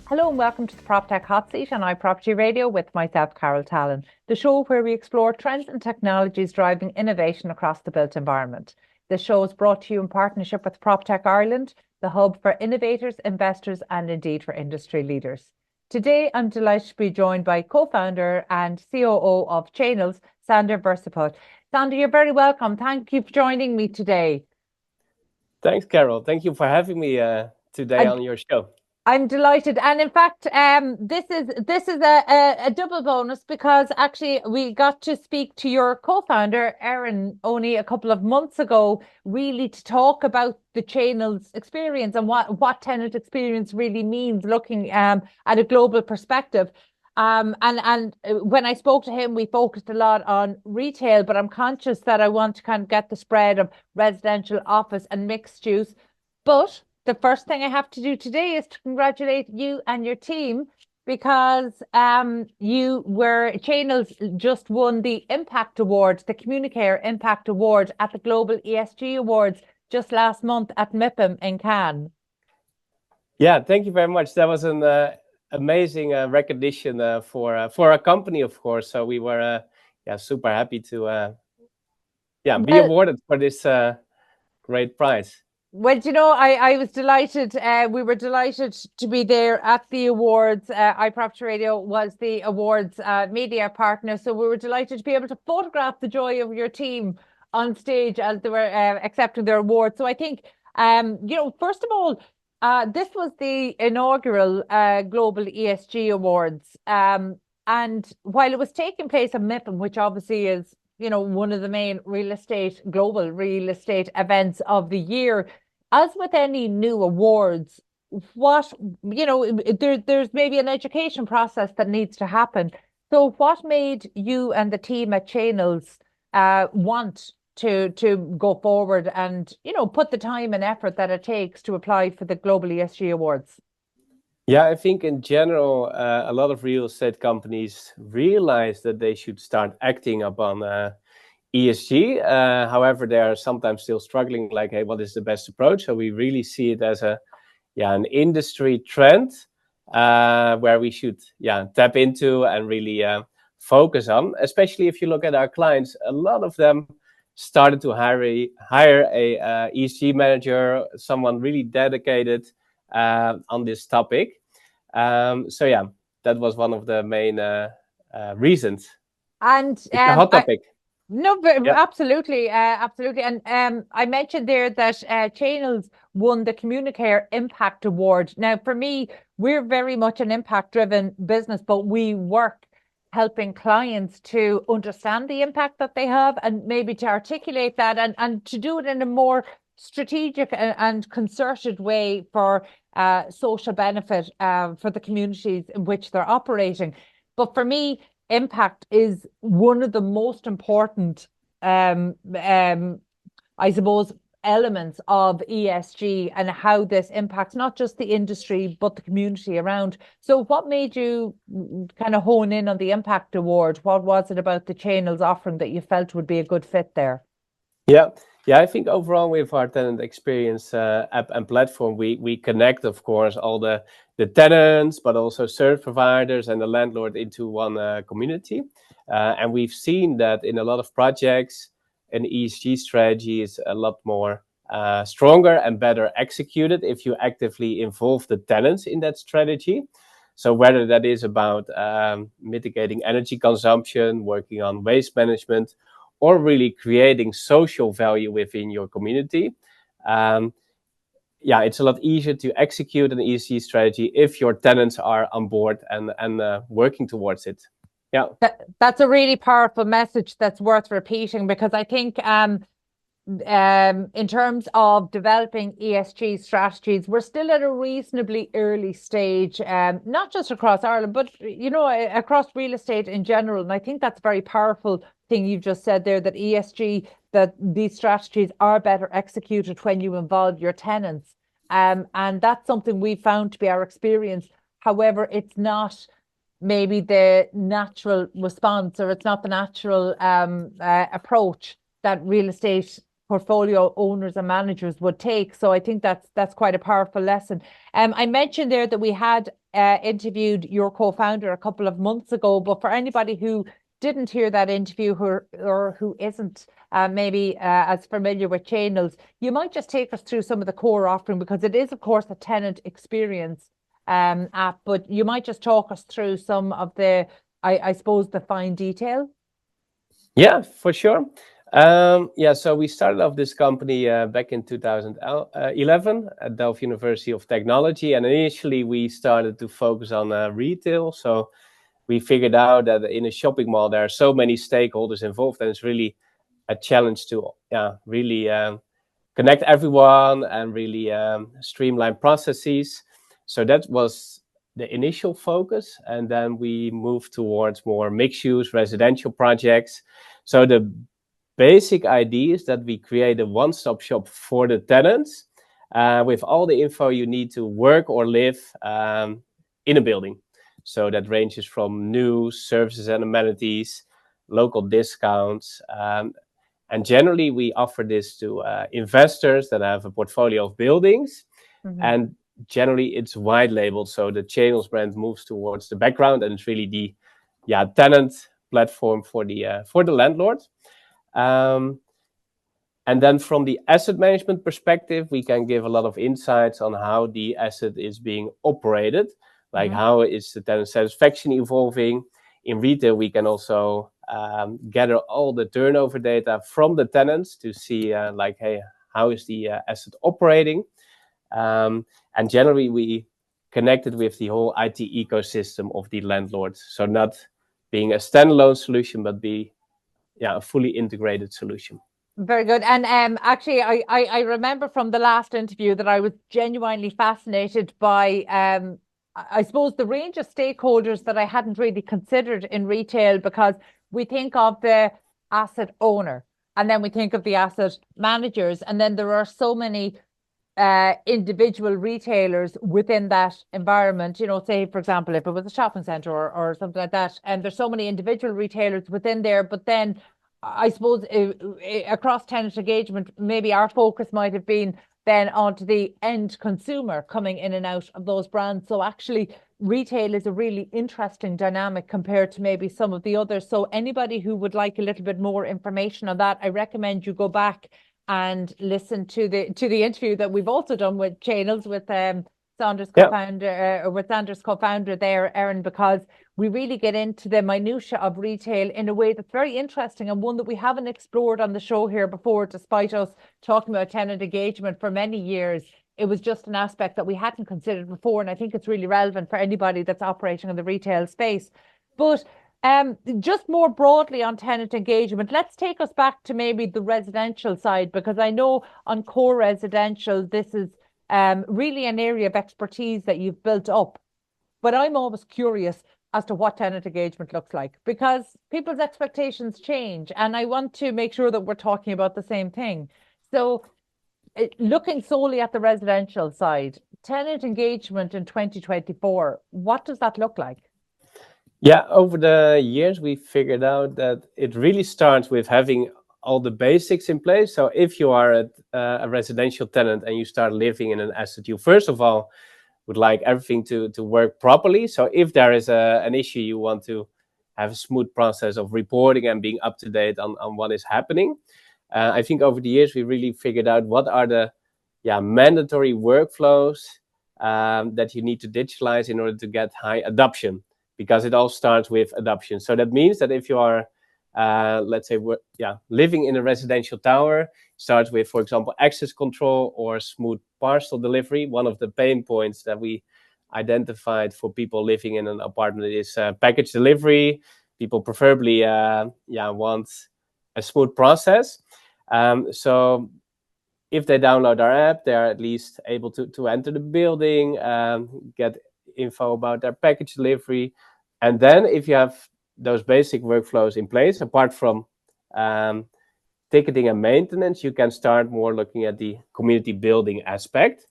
Hello and welcome to the Proptech Hot Seat on iPropertyRadio with myself, Katie Tallon, the show where we explore trends and technologies driving innovation across the built environment. This show is brought to you in partnership with Proptech Ireland, the hub for innovators, investors and indeed for industry leaders. Today, I'm delighted to be joined by co-founder and COO of Chainels, Sander Verseput. Sander, you're very welcome. Thank you for joining me today. Thanks, Carol. Thank you for having me today on your show. I'm delighted, and in fact, this is a double bonus because actually we got to speak to your co-founder Erin only a couple of months ago, really to talk about the Chainels experience and what tenant experience really means, looking at a global perspective. And when I spoke to him, we focused a lot on retail, but I'm conscious that I want to kind of get the spread of residential, office, and mixed use, but the first thing I have to do today is to congratulate you and your team because Chainels just won the Impact Award, the Communicare Impact Award at the Global ESG Awards just last month at MIPIM in Cannes. Yeah, thank you very much. That was an amazing recognition for a company, of course. So we were super happy to be awarded for this great prize. Well, you know, I was delighted. We were delighted to be there at the awards. iPropertyRadio was the awards media partner. So we were delighted to be able to photograph the joy of your team on stage as they were accepting their awards. So I think, first of all, this was the inaugural Global ESG Awards. And while it was taking place at MIPIM, which obviously is, one of the main global real estate events of the year, as with any new awards, there's maybe an education process that needs to happen. So what made you and the team at Chainels want to go forward and, put the time and effort that it takes to apply for the Global ESG Awards? Yeah, I think in general, a lot of real estate companies realize that they should start acting upon ESG. However, they are sometimes still struggling, like, hey, what is the best approach? So we really see it as an industry trend where we should tap into and really focus on. Especially if you look at our clients, a lot of them started to hire a ESG manager, someone really dedicated on this topic. That was one of the main reasons. And it's a hot topic. No, but absolutely, absolutely. And I mentioned there that Chainels won the Communicare Impact Award. Now, for me, we're very much an impact-driven business, but we work helping clients to understand the impact that they have and maybe to articulate that and to do it in a more strategic and concerted way for social benefit for the communities in which they're operating. But for me, impact is one of the most important, I suppose, elements of ESG and how this impacts not just the industry, but the community around. So what made you kind of hone in on the Impact Award? What was it about the Chainels offering that you felt would be a good fit there? Yeah, I think overall with our tenant experience app and platform, we connect, of course, all the tenants, but also service providers and the landlord into one community. And we've seen that in a lot of projects, an ESG strategy is a lot more stronger and better executed if you actively involve the tenants in that strategy. So whether that is about mitigating energy consumption, working on waste management, or really creating social value within your community. It's a lot easier to execute an ESG strategy if your tenants are on board and working towards it. Yeah, that's a really powerful message that's worth repeating, because I think in terms of developing ESG strategies, we're still at a reasonably early stage, not just across Ireland, but across real estate in general. And I think that's a very powerful thing you've just said there, that ESG, that these strategies are better executed when you involve your tenants. And that's something we found to be our experience. However, it's not maybe the natural response, or it's not the natural approach that real estate portfolio owners and managers would take. So I think that's quite a powerful lesson. I mentioned there that we had interviewed your co-founder a couple of months ago, but for anybody who didn't hear that interview or who isn't maybe as familiar with Chainels, you might just take us through some of the core offering, because it is, of course, a tenant experience app, but you might just talk us through some of the, I suppose, the fine detail. Yeah, for sure. So we started off this company back in 2011 at Delft University of Technology, and initially we started to focus on retail. So we figured out that in a shopping mall there are so many stakeholders involved, and it's really a challenge to really connect everyone and really streamline processes. So that was the initial focus, and then we moved towards more mixed-use residential projects. So the basic idea is that we create a one-stop shop for the tenants with all the info you need to work or live in a building. So that ranges from news, services and amenities, local discounts. And generally, we offer this to investors that have a portfolio of buildings. Mm-hmm. And generally, it's white labeled. So the Chainels brand moves towards the background, and it's really the tenant platform for the landlord. And then from the asset management perspective, we can give a lot of insights on how the asset is being operated, like how is the tenant satisfaction evolving. In retail, we can also gather all the turnover data from the tenants to see hey, how is the asset operating? And generally, we connected with the whole IT ecosystem of the landlord. So not being a standalone solution, but be a fully integrated solution. Very good. And actually, I remember from the last interview that I was genuinely fascinated by, I suppose, the range of stakeholders that I hadn't really considered in retail, because we think of the asset owner and then we think of the asset managers, and then there are so many individual retailers within that environment. You know, say, for example, if it was a shopping center or something like that, and there's so many individual retailers within there, but then I suppose across tenant engagement, maybe our focus might have been then onto the end consumer coming in and out of those brands. So actually, retail is a really interesting dynamic compared to maybe some of the others. So anybody who would like a little bit more information on that, I recommend you go back and listen to the interview that we've also done with Chainels with Sander's co-founder, with Sander's co-founder there, Erin, because we really get into the minutiae of retail in a way that's very interesting, and one that we haven't explored on the show here before, despite us talking about tenant engagement for many years. It was just an aspect that we hadn't considered before, and I think it's really relevant for anybody that's operating in the retail space. But just more broadly on tenant engagement, let's take us back to maybe the residential side, because I know on core residential, this is really an area of expertise that you've built up. But I'm always curious as to what tenant engagement looks like, because people's expectations change, and I want to make sure that we're talking about the same thing. So looking solely at the residential side, tenant engagement in 2024, what does that look like? Yeah, over the years, we figured out that it really starts with having all the basics in place. So if you are a residential tenant and you start living in an asset, you first of all would like everything to work properly. So if there is an issue, you want to have a smooth process of reporting and being up to date on what is happening. I think over the years, we really figured out what are the mandatory workflows that you need to digitalize in order to get high adoption, because it all starts with adoption. So that means that if you are let's say, living in a residential tower, starts with, for example, access control or smooth parcel delivery. One of the pain points that we identified for people living in an apartment is package delivery. People preferably want a smooth process. So if they download our app, they are at least able to enter the building, get info about their package delivery. And then if you have those basic workflows in place, apart from ticketing and maintenance, you can start more looking at the community building aspect.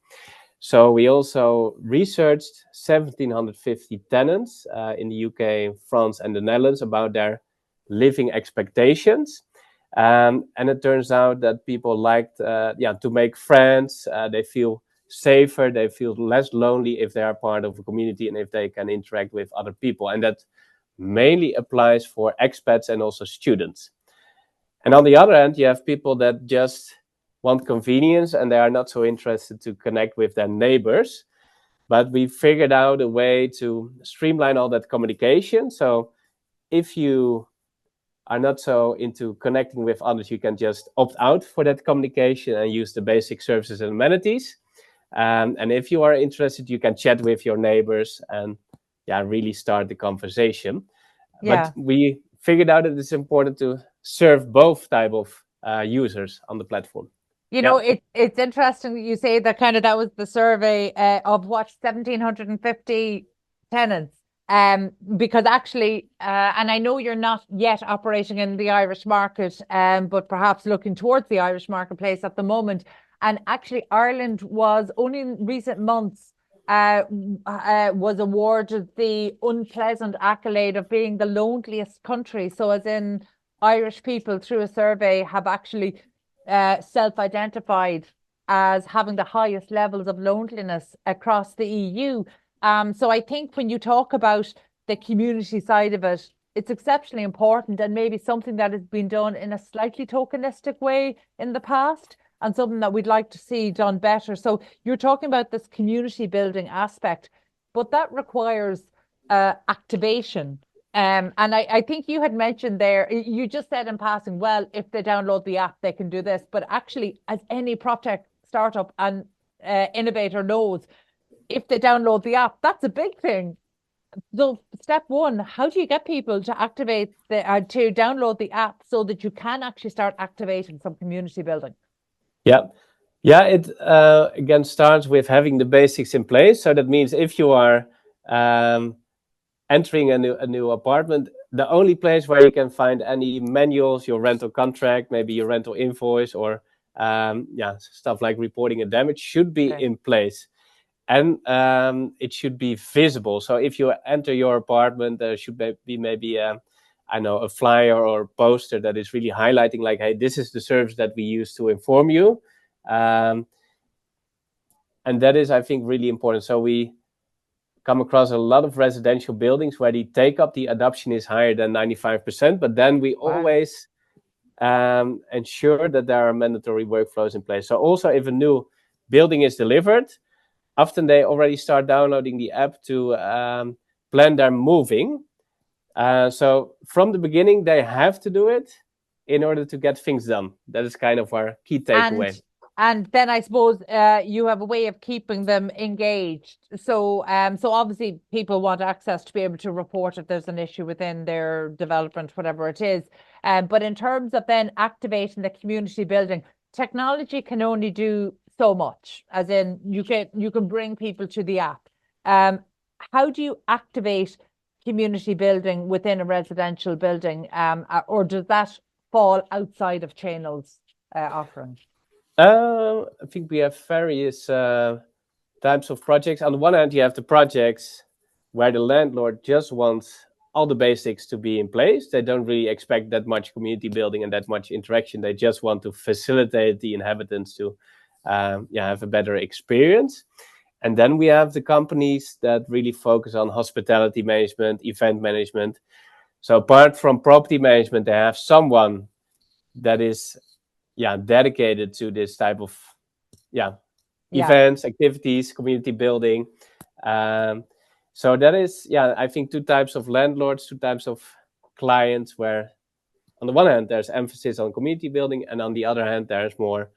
So we also researched 1,750 tenants in the UK, France, and the Netherlands about their living expectations. And it turns out that people liked to make friends. They feel safer, they feel less lonely if they are part of a community and if they can interact with other people. And that mainly applies for expats and also students. And on the other hand, you have people that just want convenience and they are not so interested to connect with their neighbors. But we figured out a way to streamline all that communication. So if you are not so into connecting with others, you can just opt out for that communication and use the basic services and amenities. And if you are interested, you can chat with your neighbors and really start the conversation. Yeah. But we figured out that it's important to serve both type of users on the platform. You know, it's interesting that you say that that was the survey of 1,750 tenants. Because actually, and I know you're not yet operating in the Irish market, but perhaps looking towards the Irish marketplace at the moment. And actually, Ireland was only in recent months was awarded the unpleasant accolade of being the loneliest country. So as in Irish people through a survey have actually self-identified as having the highest levels of loneliness across the EU. So I think when you talk about the community side of it, it's exceptionally important and maybe something that has been done in a slightly tokenistic way in the past and something that we'd like to see done better. So you're talking about this community building aspect, but that requires activation. And I think you had mentioned there, you just said in passing, well, if they download the app, they can do this. But actually, as any Proptech startup and innovator knows, if they download the app, that's a big thing. So step one, how do you get people to activate to download the app so that you can actually start activating some community building? Yeah, it again starts with having the basics in place. So that means if you are entering a new apartment, the only place where you can find any manuals, your rental contract, maybe your rental invoice, or stuff like reporting a damage should be in place. And it should be visible. So if you enter your apartment, there should be maybe a flyer or poster that is really highlighting like, hey, this is the service that we use to inform you. And that is, I think, really important. So we come across a lot of residential buildings where the take-up, the adoption is higher than 95%. But then we always ensure that there are mandatory workflows in place. So also if a new building is delivered, often they already start downloading the app to plan their moving. So from the beginning, they have to do it in order to get things done. That is kind of our key takeaway. And then I suppose you have a way of keeping them engaged. So obviously people want access to be able to report if there's an issue within their development, whatever it is. But in terms of then activating the community building, technology can only do so much, as in you can bring people to the app. How do you activate community building within a residential building, or does that fall outside of Chainel's offering? I think we have various types of projects. On the one hand, you have the projects where the landlord just wants all the basics to be in place. They don't really expect that much community building and that much interaction. They just want to facilitate the inhabitants to have a better experience. And then we have the companies that really focus on hospitality management, event management. So apart from property management, they have someone that is dedicated to this type of events, activities, community building. So that is, I think, two types of landlords, two types of clients where on the one hand, there's emphasis on community building, and on the other hand, there's more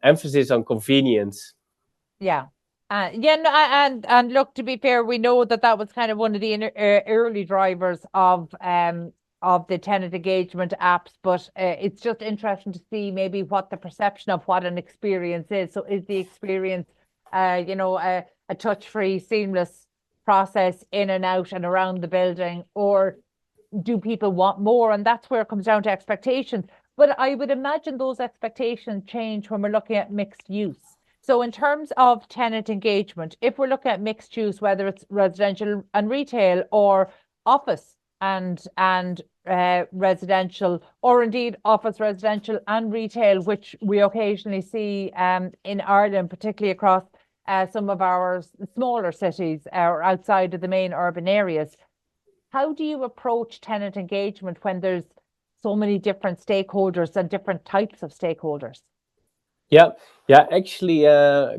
emphasis on convenience. And look, to be fair, we know that was kind of one of the early drivers of the tenant engagement apps, but it's just interesting to see maybe what the perception of what an experience is. So is the experience, a touch-free, seamless process in and out and around the building, or do people want more? And that's where it comes down to expectations. But I would imagine those expectations change when we're looking at mixed use. So in terms of tenant engagement, if we're looking at mixed use, whether it's residential and retail or office and residential, or indeed office, residential and retail, which we occasionally see in Ireland, particularly across some of our smaller cities or outside of the main urban areas. How do you approach tenant engagement when there's so many different stakeholders and different types of stakeholders? Yeah, actually,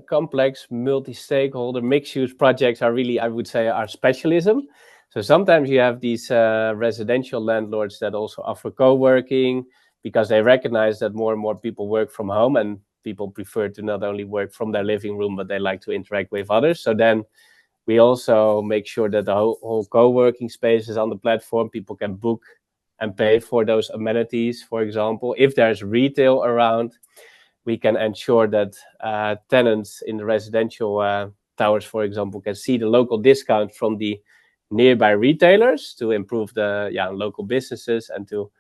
complex multi-stakeholder mixed-use projects are really, I would say, our specialism. So sometimes you have these residential landlords that also offer co-working, because they recognize that more and more people work from home, and people prefer to not only work from their living room, but they like to interact with others. So then we also make sure that the whole co-working space is on the platform. People can book and pay for those amenities, for example. If there's retail around, we can ensure that tenants in the residential towers, for example, can see the local discount from the nearby retailers to improve the local businesses and to,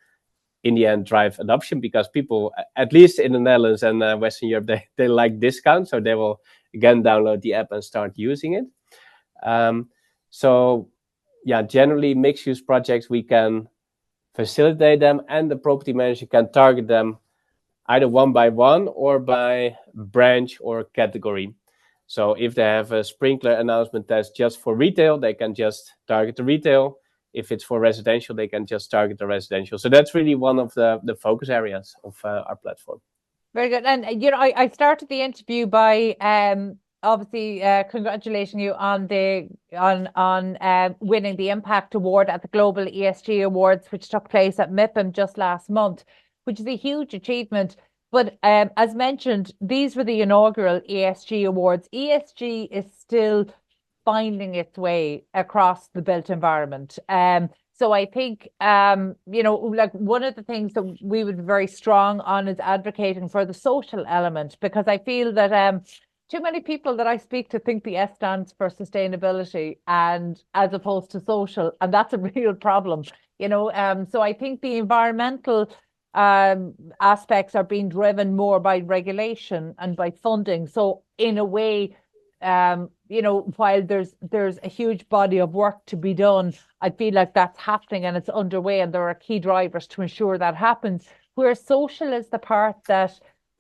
in the end, drive adoption, because people, at least in the Netherlands and Western Europe, they like discounts, so they will again download the app and start using it. Generally mixed-use projects, we can facilitate them, and the property manager can target them either one by one or by branch or category. So if they have a sprinkler announcement that's just for retail, they can just target the retail. If it's for residential, they can just target the residential. So that's really one of the focus areas of our platform. Very good. And I started the interview by obviously congratulating you on winning the Impact Award at the Global ESG Awards, which took place at MIPIM just last month, which is a huge achievement. But as mentioned, these were the inaugural ESG Awards. ESG is still finding its way across the built environment. So I think, like one of the things that we would be very strong on is advocating for the social element, because I feel that too many people that I speak to think the S stands for sustainability and as opposed to social, and that's a real problem, So I think the environmental aspects are being driven more by regulation and by funding. So in a way, while there's a huge body of work to be done, I feel like that's happening and it's underway, and there are key drivers to ensure that happens. Where social is the part that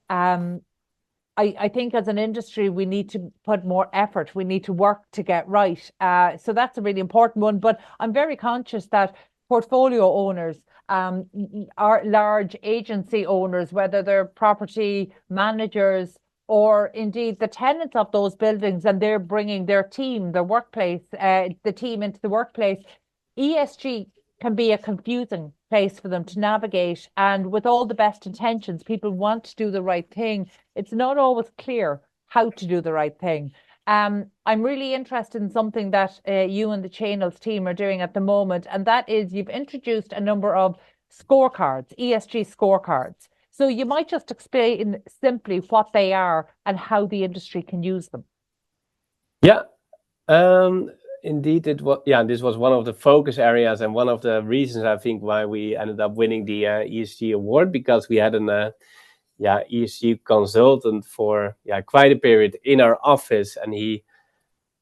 I think as an industry, we need to put more effort. We need to work to get right. So that's a really important one. But I'm very conscious that portfolio owners, are large agency owners, whether they're property managers or indeed the tenants of those buildings, and they're bringing their team, their workplace, the team into the workplace. ESG can be a confusing place for them to navigate. And with all the best intentions, people want to do the right thing. It's not always clear how to do the right thing. I'm really interested in something that you and the Chainels team are doing at the moment, and that is you've introduced a number of scorecards, ESG scorecards. So you might just explain simply what they are and how the industry can use them. Yeah, indeed, this was one of the focus areas and one of the reasons, I think, why we ended up winning the ESG award, because we had an ESG consultant for quite a period in our office, and he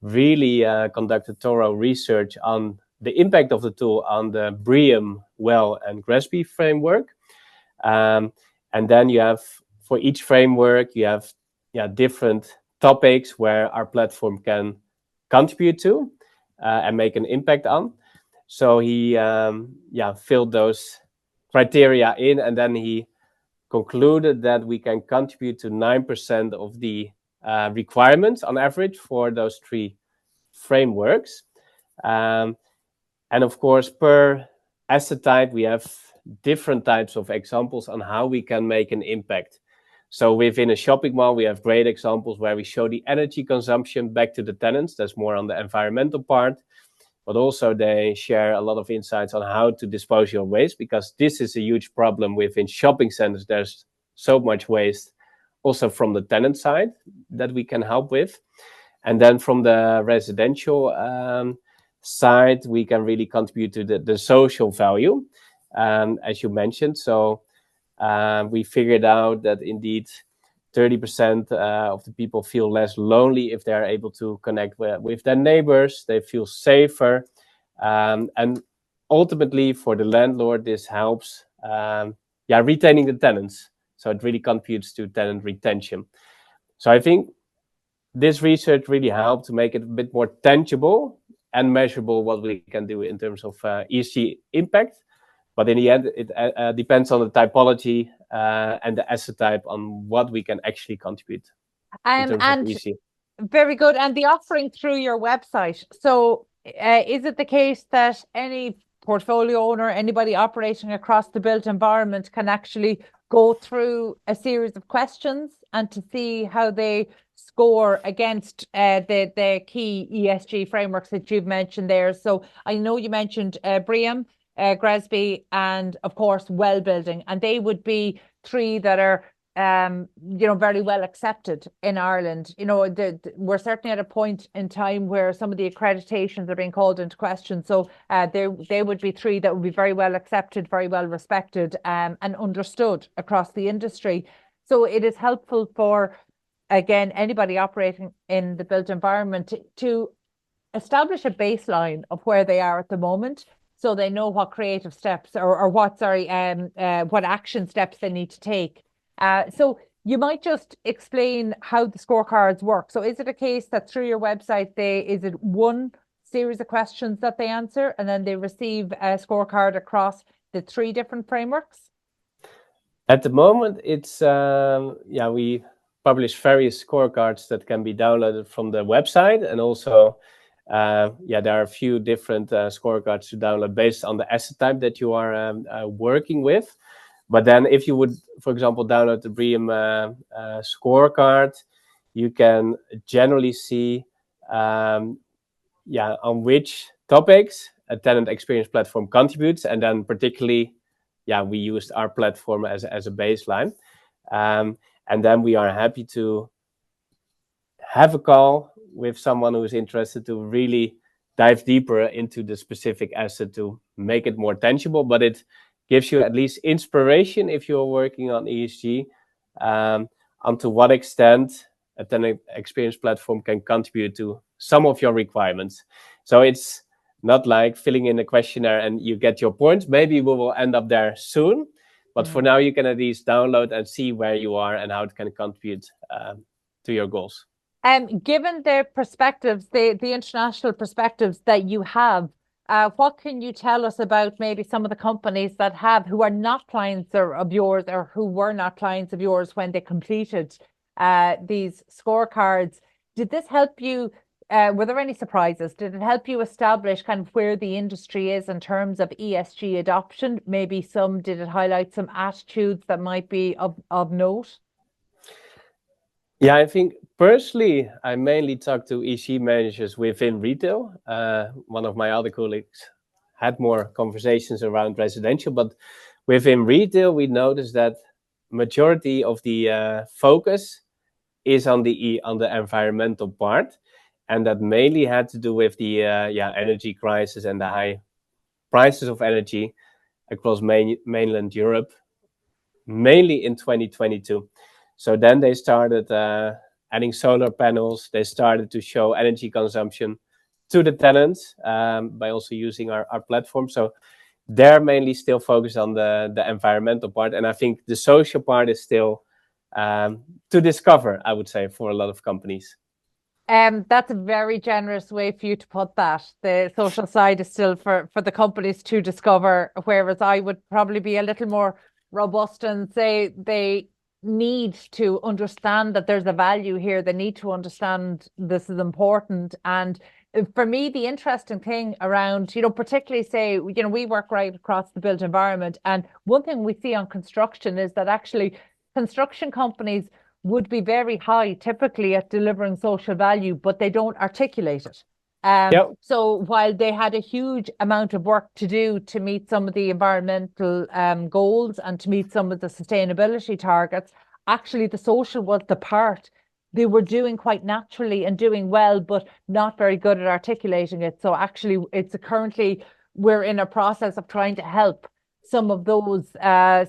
really conducted thorough research on the impact of the tool on the BREEAM, WELL, and GRESB framework. And then you have, for each framework, you have different topics where our platform can contribute to and make an impact on. So he filled those criteria in, and then he concluded that we can contribute to 9% of the requirements on average for those three frameworks. And of course, per asset type, we have different types of examples on how we can make an impact. So within a shopping mall, we have great examples where we show the energy consumption back to the tenants. That's more on the environmental part. But also they share a lot of insights on how to dispose your waste, because this is a huge problem within shopping centers. There's so much waste also from the tenant side that we can help with. And then from the residential side, we can really contribute to the social value, as you mentioned. So we figured out that indeed 30% of the people feel less lonely if they're able to connect with their neighbors. They feel safer. And ultimately for the landlord, this helps retaining the tenants. So it really contributes to tenant retention. So I think this research really helped to make it a bit more tangible and measurable what we can do in terms of ESG impact. But in the end, it depends on the typology and the asset type on what we can actually contribute in terms of ESG. Very good. And the offering through your website. So is it the case that any portfolio owner, anybody operating across the built environment can actually go through a series of questions and to see how they score against the key ESG frameworks that you've mentioned there? So I know you mentioned BREEAM, GRESB, and of course well building, and they would be three that are very well accepted in Ireland. We're certainly at a point in time where some of the accreditations are being called into question. So they would be three that would be very well accepted, very well respected, and understood across the industry. So it is helpful for, again, anybody operating in the built environment to establish a baseline of where they are at the moment, so they know what creative steps what action steps they need to take. So you might just explain how the scorecards work. So is it a case that through your website, is it one series of questions that they answer and then they receive a scorecard across the three different frameworks? At the moment, it's, we publish various scorecards that can be downloaded from the website. And also, there are a few different scorecards to download based on the asset type that you are working with. But then if you would, for example, download the BREEAM scorecard, you can generally see on which topics a tenant experience platform contributes. And then particularly, we used our platform as a baseline. And then we are happy to have a call with someone who is interested to really dive deeper into the specific asset to make it more tangible. But it gives you at least inspiration if you're working on ESG, on to what extent a tenant experience platform can contribute to some of your requirements. So it's not like filling in a questionnaire and you get your points. Maybe we will end up there soon. But for now, you can at least download and see where you are and how it can contribute to your goals. Given the perspectives, the international perspectives that you have, what can you tell us about maybe some of the companies who are not clients of yours or who were not clients of yours when they completed these scorecards? Did this help you? Were there any surprises? Did it help you establish kind of where the industry is in terms of ESG adoption? Maybe did it highlight some attitudes that might be of note? Yeah, I think personally, I mainly talk to ESG managers within retail. One of my other colleagues had more conversations around residential, but within retail, we noticed that majority of the focus is on the environmental part, and that mainly had to do with the energy crisis and the high prices of energy across mainland Europe, mainly in 2022. So then they started adding solar panels. They started to show energy consumption to the tenants by also using our platform. So they're mainly still focused on the environmental part. And I think the social part is still to discover, I would say, for a lot of companies. That's a very generous way for you to put that. The social side is still for the companies to discover, whereas I would probably be a little more robust and say they need to understand that there's a value here. They need to understand this is important. And for me, the interesting thing around, particularly say, we work right across the built environment. And one thing we see on construction is that actually construction companies would be very high typically at delivering social value, but they don't articulate it. So while they had a huge amount of work to do to meet some of the environmental goals and to meet some of the sustainability targets, actually the social was the part they were doing quite naturally and doing well, but not very good at articulating it. So actually currently we're in a process of trying to help some of those,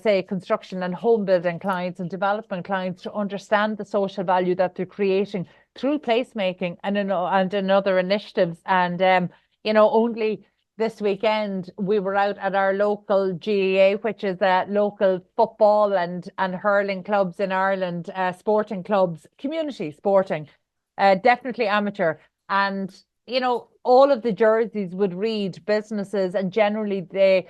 say, construction and home building clients and development clients to understand the social value that they're creating through placemaking and in other initiatives. And, only this weekend, we were out at our local GEA, which is local football and hurling clubs in Ireland, sporting clubs, community sporting, definitely amateur. And, you know, all of the jerseys would read businesses, and generally the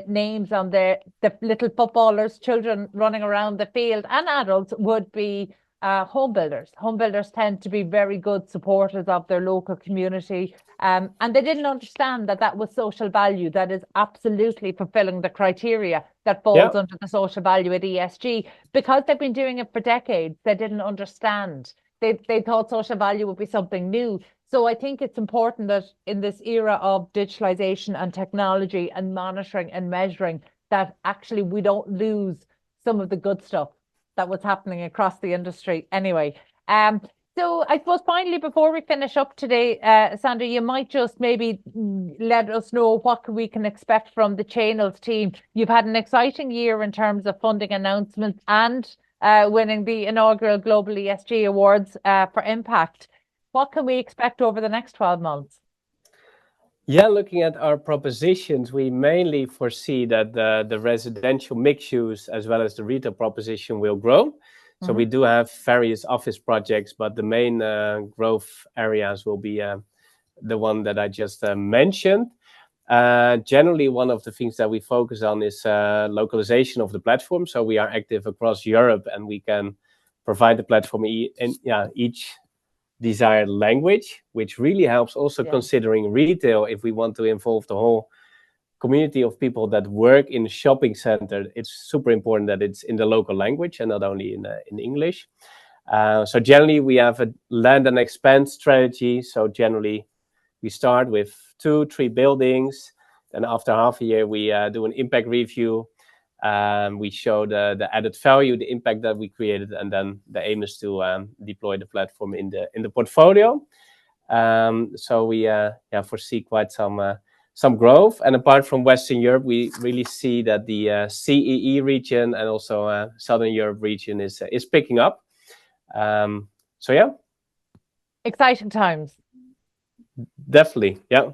names on the little footballers, children running around the field, and adults would be home builders. Home builders tend to be very good supporters of their local community. And they didn't understand that was social value. That is absolutely fulfilling the criteria that falls under the social value at ESG. Because they've been doing it for decades, they didn't understand. They thought social value would be something new. So I think it's important that in this era of digitalization and technology and monitoring and measuring, that actually we don't lose some of the good stuff that was happening across the industry anyway. So I suppose finally, before we finish up today, Sander, you might just maybe let us know what we can expect from the Chainels team. You've had an exciting year in terms of funding announcements and winning the inaugural Global ESG Awards for Impact. What can we expect over the next 12 months? Yeah, looking at our propositions, we mainly foresee that the residential mixed use as well as the retail proposition will grow. So we do have various office projects, but the main growth areas will be the one that I just mentioned. Generally, one of the things that we focus on is localization of the platform. So we are active across Europe, and we can provide the platform in each desired language, which really helps also considering retail. If we want to involve the whole community of people that work in a shopping center, it's super important that it's in the local language and not only in English. So generally, we have a land and expand strategy. So generally, we start with 2-3 buildings. And after half a year, we do an impact review. We show the added value, the impact that we created, and then the aim is to deploy the platform in the portfolio. So we foresee quite some growth. And apart from Western Europe, we really see that the CEE region and also Southern Europe region is picking up. So yeah, exciting times. Definitely, yeah.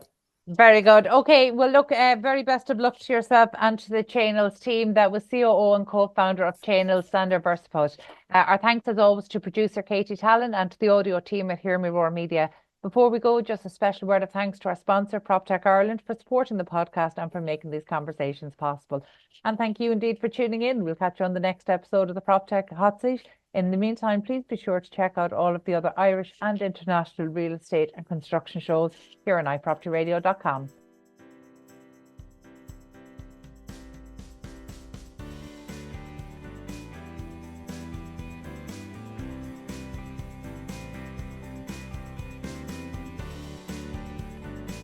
Very good. Okay, well, look, very best of luck to yourself and to the Chainels team. That was COO and co-founder of Chainels, Sander Verseput. Our thanks, as always, to producer Katie Tallon and to the audio team at Hear Me Roar Media. Before we go, just a special word of thanks to our sponsor, Proptech Ireland, for supporting the podcast and for making these conversations possible. And thank you indeed for tuning in. We'll catch you on the next episode of the Proptech Hot Seat. In the meantime, please be sure to check out all of the other Irish and international real estate and construction shows here on iPropertyRadio.com.